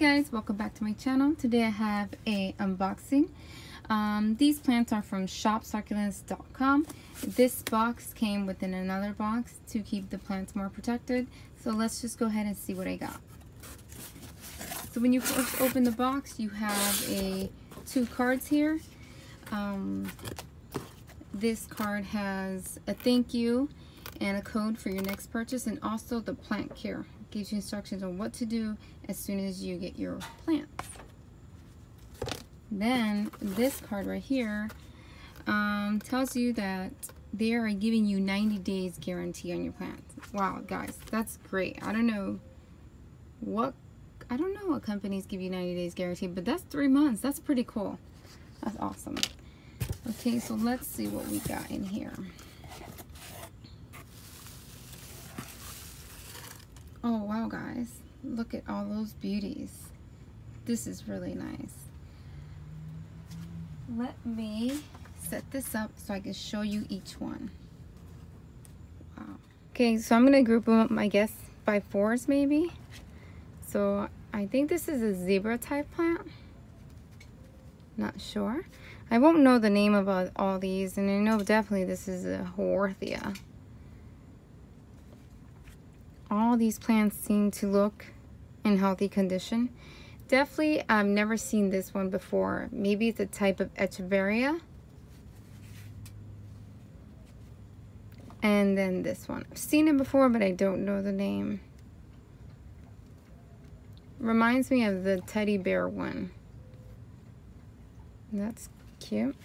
guys, welcome back to my channel. Today I have a unboxing. These plants are from shopsucculents.com. This box came within another box to keep the plants more protected. So let's just go ahead and see what I got. So when you first open the box, you have two cards here. This card has a thank you and a code for your next purchase, and also the plant care. Gives you instructions on what to do as soon as you get your plants. Then this card right here tells you that they are giving you 90 days guarantee on your plants. Wow, guys, that's great. I don't know what companies give you 90 days guarantee, but that's 3 months. That's pretty cool. That's awesome. Okay, so let's see what we got in here. Oh wow, guys, look at all those beauties. This is really nice. Let me set this up so I can show you each one. Wow. Okay, so I'm gonna group them up, I guess, by fours maybe. So I think this is a zebra type plant. Not sure. I won't know the name of all these, and I know definitely this is a Horthia. All these plants seem to look in healthy condition. Definitely, I've never seen this one before. Maybe it's a type of Echeveria. And then this one. I've seen it before, but I don't know the name. Reminds me of the teddy bear one. That's cute.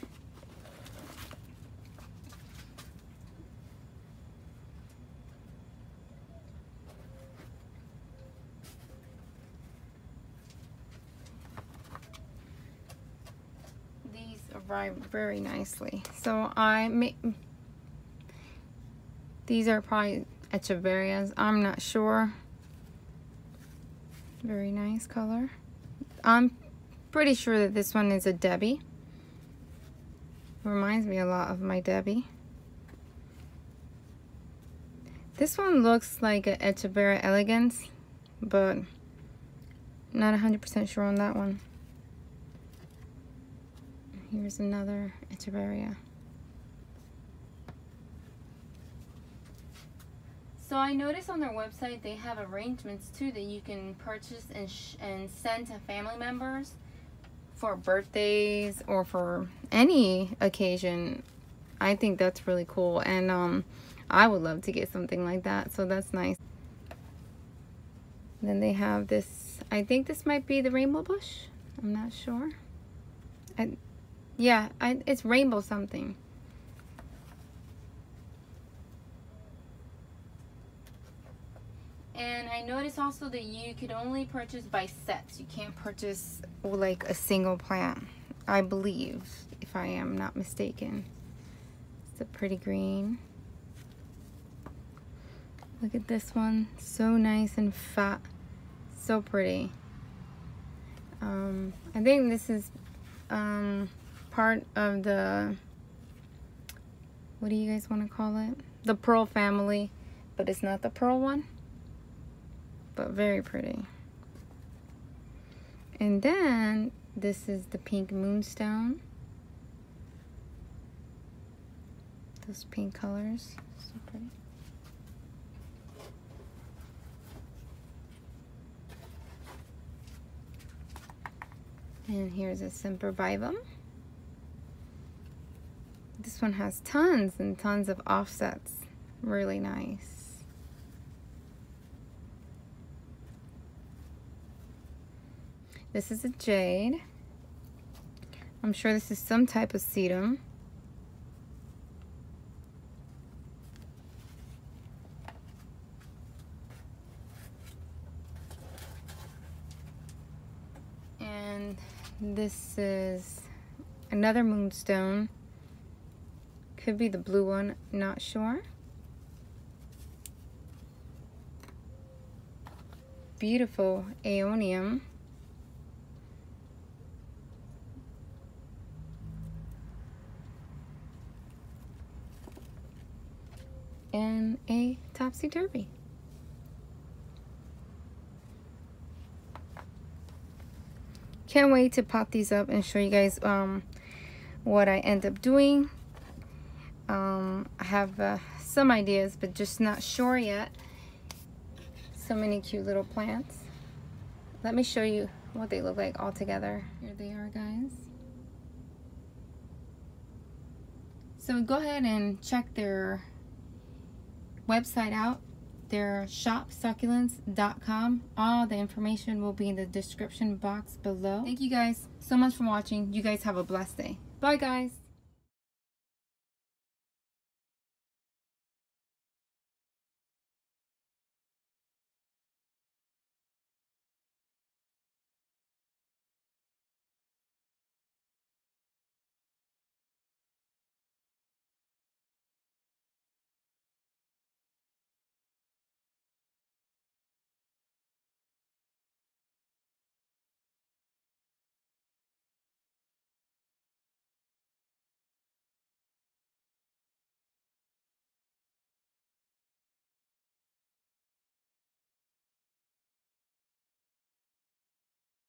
These arrive very nicely. So these are probably Echeverias. I'm not sure. Very nice color. I'm pretty sure that this one is a Debbie. Reminds me a lot of my Debbie. This one looks like an Echeveria elegans, but not 100% sure on that one. Here's another Echeveria. So I noticed on their website they have arrangements too that you can purchase and send to family members for birthdays or for any occasion. I think that's really cool, and I would love to get something like that, so that's nice. Then they have this, I think this might be the rainbow bush. I'm not sure. It's rainbow something. And I noticed also that you could only purchase by sets. You can't purchase like a single plant, I believe, if I am not mistaken. It's a pretty green. Look at this one, so nice and fat, so pretty. I think this is part of the, what do you guys want to call it? The pearl family, but it's not the pearl one. But very pretty. And then this is the pink moonstone. Those pink colors, so pretty. And here's a sempervivum. This one has tons and tons of offsets. Really nice. This is a jade. I'm sure this is some type of sedum. And this is another moonstone. Could be the blue one, not sure. Beautiful aeonium. And a topsy-turvy. can't wait to pop these up and show you guys what I end up doing. I have some ideas, but just not sure yet. So many cute little plants. Let me show you what they look like all together. Here they are, guys. So go ahead and check their website out, their shop, succulents.com. All the information will be in the description box below. Thank you guys so much for watching. You guys have a blessed day. Bye, guys.